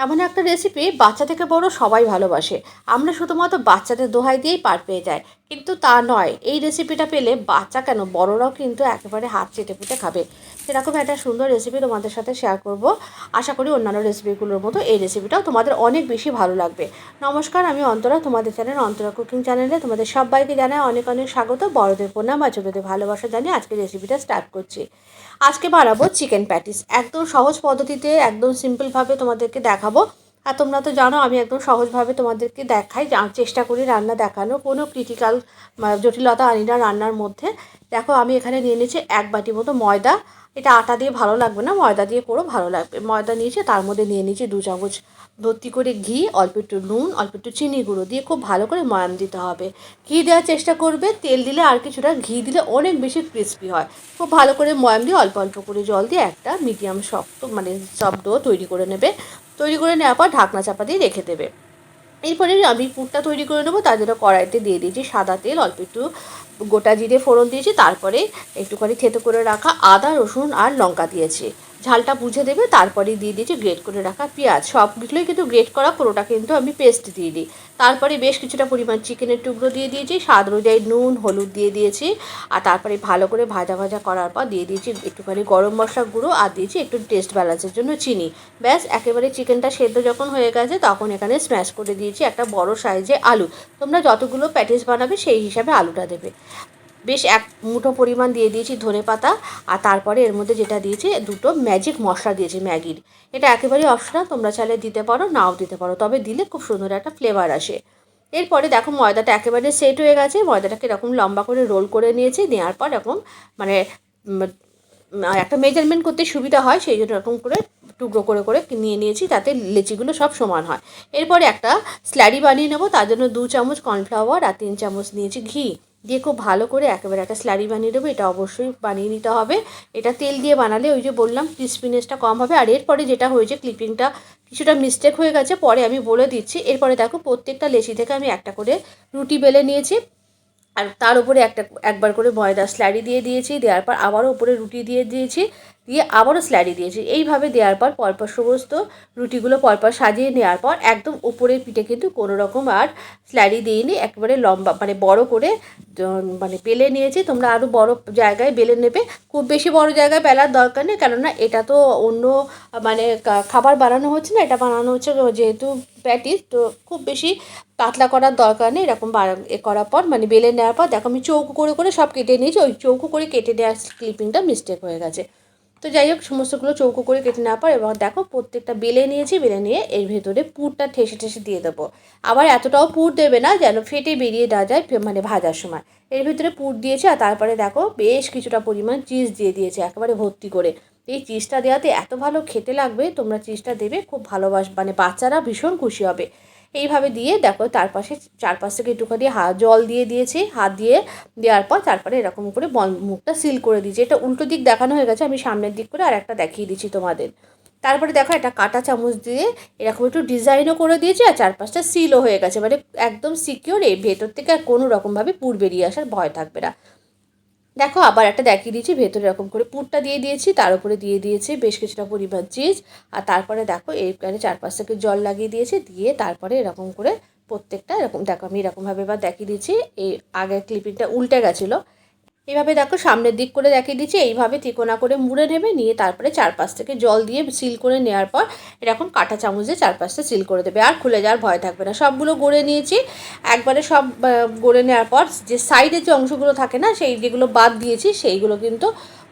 এমন একটা রেসিপি বাচ্চা থেকে বড় সবাই ভালোবাসে। আমরা শুধুমাত্র বাচ্চাদের দোহাই দিয়েই পার পেয়ে যাই, কিন্তু তা নয়। এই রেসিপিটা পেলে বাচ্চা কেন, বড়রাও কিন্তু একেবারে হাত চেটেপুটে খাবে। সেরকম একটা সুন্দর রেসিপি তোমাদের সাথে শেয়ার করব। আশা করি অন্যান্য রেসিপিগুলোর মতো এই রেসিপিটাও তোমাদের অনেক বেশি ভালো লাগবে। নমস্কার, আমি অন্তরা, তোমাদের চ্যানেল অন্তরা কুকিং চ্যানেলে তোমাদের সবাইকে জানাই অনেক অনেক স্বাগত। বড়দের প্রণাম আর ছোটদের ভালোবাসা জানিয়ে আজকে রেসিপিটা স্টার্ট করছি। আজকে বানাবো চিকেন প্যাটিস, একদম সহজ পদ্ধতিতে, একদম সিম্পলভাবে তোমাদেরকে দেখাবো। আর তোমরা তো জানো আমি একদম সহজভাবে তোমাদেরকে দেখাই, চেষ্টা করি রান্না দেখানো, কোনো ক্রিটিক্যাল জটিলতা আনি না রান্নার মধ্যে। দেখো আমি এখানে নিয়ে নিয়েছি 1 বাটি মতো ময়দা। এটা আটা দিয়ে ভালো লাগবে না, ময়দা দিয়ে করো ভালো লাগবে। ময়দা নিয়েছি, তার মধ্যে নিয়ে নিয়েছি 2 চামচ ভর্তি করে ঘি, অল্প একটু নুন, অল্প একটু চিনি গুঁড়ো দিয়ে খুব ভালো করে ময়ান দিতে হবে। ঘি দেওয়ার চেষ্টা করবে, তেল দিলে আর কিছুটা, ঘি দিলে অনেক বেশি ক্রিস্পি হয়। খুব ভালো করে ময়ান দিয়ে অল্প অল্প করে জল দিয়ে একটা মিডিয়াম শক্ত সফট ডো তৈরি করে নেবে। তৈরি করে নেওয়ার পর ঢাকনা চাপা দিয়ে রেখে দেবে। এরপরে আমি পুরটা তৈরি করে নেবো। তার জন্য কড়াইতে দিয়ে দিয়েছি সাদা তেল, অল্প একটু গোটা জিরে ফোড়ন দিয়েছি, তারপরে একটুখানি থেতো করে রাখা আদা রসুন আর লঙ্কা দিয়েছি। ঝালটা বুঝে দেবে। তারপরে দিয়ে দিয়েছি গ্রেট করে রাখা পেঁয়াজ, সবগুলোই কিন্তু গ্রেট করা, পুরোটা কিন্তু আমি পেস্ট দিয়ে দিই। তারপরে বেশ কিছুটা পরিমাণ চিকেনের টুকরো দিয়ে দিয়েছি, স্বাদ অনুযায়ী নুন হলুদ দিয়ে দিয়েছি। আর তারপরে ভালো করে ভাজা ভাজা করার পর দিয়ে দিয়েছি একটুখানি গরম মশলা গুঁড়ো, আর দিয়েছি একটু টেস্ট ব্যালেন্সের জন্য চিনি। ব্যাস, একেবারে চিকেনটা সেদ্ধ যখন হয়ে গেছে তখন এখানে স্ম্যাশ করে দিয়েছি একটা বড় সাইজে আলু। তোমরা যতগুলো প্যাটিস বানাবে সেই হিসাবে আলুটা দেবে। বেশ এক মুঠো পরিমাণ দিয়ে দিয়েছি ধনেপাতা। আর তারপরে এর মধ্যে যেটা দিয়েছি, দুটো ম্যাজিক মশলা দিয়েছি ম্যাগির। এটা একেবারেই অপশনাল, তোমরা চাইলে দিতে পারো নাও দিতে পারো, তবে দিলে খুব সুন্দর একটা ফ্লেভার আসে। এরপরে দেখো ময়দাটা একেবারে সেট হয়ে গেছে। ময়দাটাকে এরকম লম্বা করে রোল করে নিয়েছি। নেওয়ার পর এরকম মানে একটা মেজারমেন্ট করতে সুবিধা হয়, সেই জন্য এরকম করে টুকরো করে করে নিয়ে নিয়েছি, তাতে লেচিগুলো সব সমান হয়। এরপরে একটা স্ল্যারি বানিয়ে নেবো। তার জন্য 2 চামচ কর্নফ্লাওয়ার আর 3 চামচ নিয়েছি ঘি দিয়ে খুব ভালো করে একেবারে একটা স্ল্যারি বানিয়ে দেবো। এটা অবশ্যই বানিয়ে নিতে হবে। এটা তেল দিয়ে বানালে ওই যে বললাম ক্রিস্পিনেসটা কম হবে। আর এরপরে যেটা হয়েছে, ক্লিপিংটা কিছুটা মিস্টেক হয়ে গেছে, পরে আমি বলে দিচ্ছি। এরপরে দেখো প্রত্যেকটা লেচি থেকে আমি একটা করে রুটি বেলে নিয়েছি। আর তার উপরে একবার করে ময়দা স্ল্যারি দিয়ে দিয়েছি। দেওয়ার পর আবারও উপরে রুটি দিয়ে দিয়েছি, দিয়ে আবারও স্ল্যারি দিয়েছি। এইভাবে দেওয়ার পর পরপর সমস্ত রুটিগুলো পরপর সাজিয়ে নেওয়ার পর একদম উপরের পিঠে কিন্তু কোনো রকম আর স্ল্যারি দিইনি, একেবারে লম্বা বড় করে বেলে নিয়েছি। তোমরা আরও বড় জায়গায় বেলে নেবে, খুব বেশি বড় জায়গায় বেলার দরকার নেই, কেননা এটা তো অন্য খাবার বানানো হচ্ছে না, এটা বানানো হচ্ছে যেহেতু প্যাটিস, তো খুব বেশি পাতলা করার দরকার নেই। এরকম করার পর বেলে নেওয়ার পর দেখো আমি চৌকো করে করে সব কেটে নিয়েছি। ওই চৌকো করে কেটে নেওয়ার ক্লিপিংটা মিস্টেক হয়ে গেছে। তো যাই হোক, সমস্তগুলো চৌকো করে কেটে নেওয়ার পর এবার দেখো প্রত্যেকটা বেলে নিয়েছি। বেলে নিয়ে এর ভেতরে পুরটা ঠেসে ঠেসে দিয়ে দেবো। আবার এতটাও পুর দেবে না যেন ফেটে বেরিয়ে না যায় ভাজার সময়। এর ভিতরে পুর দিয়েছি। আর তারপরে দেখো বেশ কিছুটা পরিমাণ চিজ দিয়ে দিয়েছি একেবারে ভর্তি করে। এই চিজটা দেওয়াতে এত ভালো খেতে লাগবে, তোমরা চিজটা দেবে, খুব বাচ্চারা ভীষণ খুশি হবে। এইভাবে দিয়ে দেখো চারপাশ থেকে একটুখানি জল দিয়ে দিয়েছি, হাত দিয়ে দেওয়ার পর তারপরে এরকম করে মুখটা সিল করে দিয়েছি। এটা উল্টো দিক দেখানো হয়ে গেছে, আমি সামনের দিক করে আর একটা দেখিয়ে দিচ্ছি তোমাদের। তারপরে দেখো একটা কাঁটা চামচ দিয়ে এরকম একটু ডিজাইনও করে দিয়েছি, আর চারপাশটা সিলও হয়ে গেছে, একদম সিকিওর। এই ভেতর থেকে আর কোনো রকমভাবে পুর বেরিয়ে আসার ভয় থাকবে না। দেখো আবার একটা দেখিয়ে দিয়েছি, ভেতরে এরকম করে পুরটা দিয়ে দিয়েছি, তার উপরে দিয়ে দিয়েছি বেশ কিছুটা পরিমাণ চিজ। আর তারপরে দেখো এইখানে চারপাশ থেকে জল লাগিয়ে দিয়েছি, দিয়ে তারপরে এরকম করে প্রত্যেকটা এরকম দেখো আমি এরকমভাবে এবার দেখিয়ে দিচ্ছি। এই আগের ক্লিপিংটা উল্টে গেছিলো, এইভাবে দেখো সামনের দিক করে দেখিয়ে দিচ্ছি। এইভাবে তিকোনা করে মুড়ে নেবে, নিয়ে তারপরে চারপাশ থেকে জল দিয়ে সিল করে নেওয়ার পর এরকম কাঁটা চামচ দিয়ে চারপাশটা সিল করে দেবে, আর খুলে যাওয়ার ভয় থাকবে না। সবগুলো গড়ে নিয়েছি একবারে। সব গড়ে নেওয়ার পর যে সাইডের যে অংশগুলো থাকে না, সেই যেগুলো বাদ দিয়েছি সেইগুলো কিন্তু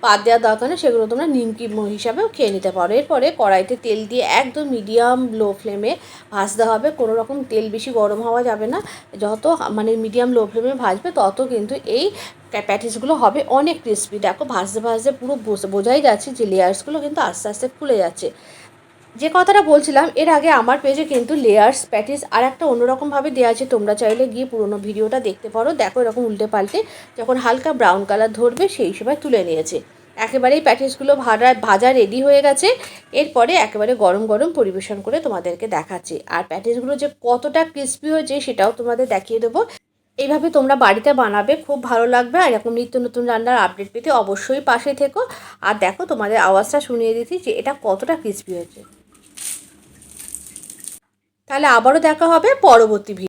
বাদ দেওয়ার দরকার নেই, সেগুলো তোমরা নিমকি হিসাবেও খেয়ে নিতে পারো। এরপরে কড়াইতে তেল দিয়ে একদম মিডিয়াম লো ফ্লেমে ভাজতে হবে, কোনো রকম তেল বেশি গরম হওয়া যাবে না। যত মিডিয়াম লো ফ্লেমে ভাজবে তত কিন্তু এই প্যাটিসগুলো হবে অনেক ক্রিস্পি। দেখো ভাজতে ভাজতে পুরো বোঝাই যাচ্ছে যে লেয়ার্সগুলো কিন্তু আস্তে আস্তে খুলে যাচ্ছে। যে কথাটা বলছিলাম, এর আগে আমার পেজে কিন্তু লেয়ার্স প্যাটিস আর একটা অন্যরকমভাবে দেওয়া আছে, তোমরা চাইলে গিয়ে পুরোনো ভিডিওটা দেখতে পারো। দেখো এরকম উল্টে পাল্টে যখন হালকা ব্রাউন কালার ধরবে সেই সময় তুলে নিয়েছে। একেবারেই প্যাটিসগুলো ভাজা রেডি হয়ে গেছে। এরপরে একেবারে গরম গরম পরিবেশন করে তোমাদেরকে দেখাচ্ছি। আর প্যাটিসগুলো যে কতটা ক্রিস্পি হয়েছে সেটাও তোমাদের দেখিয়ে দেবো। এইভাবে তোমরা বাড়িতে বানাবে, খুব ভালো লাগবে। আর এরকম নিত্য নতুন রান্নার আপডেট পেতে অবশ্যই পাশে থেকো। আর দেখো তোমাদের আওয়াজটা শুনিয়ে দিচ্ছি যে এটা কতটা ক্রিস্পি হয়েছে। তাহলে আবারও দেখা হবে পরবর্তী ভিডিও।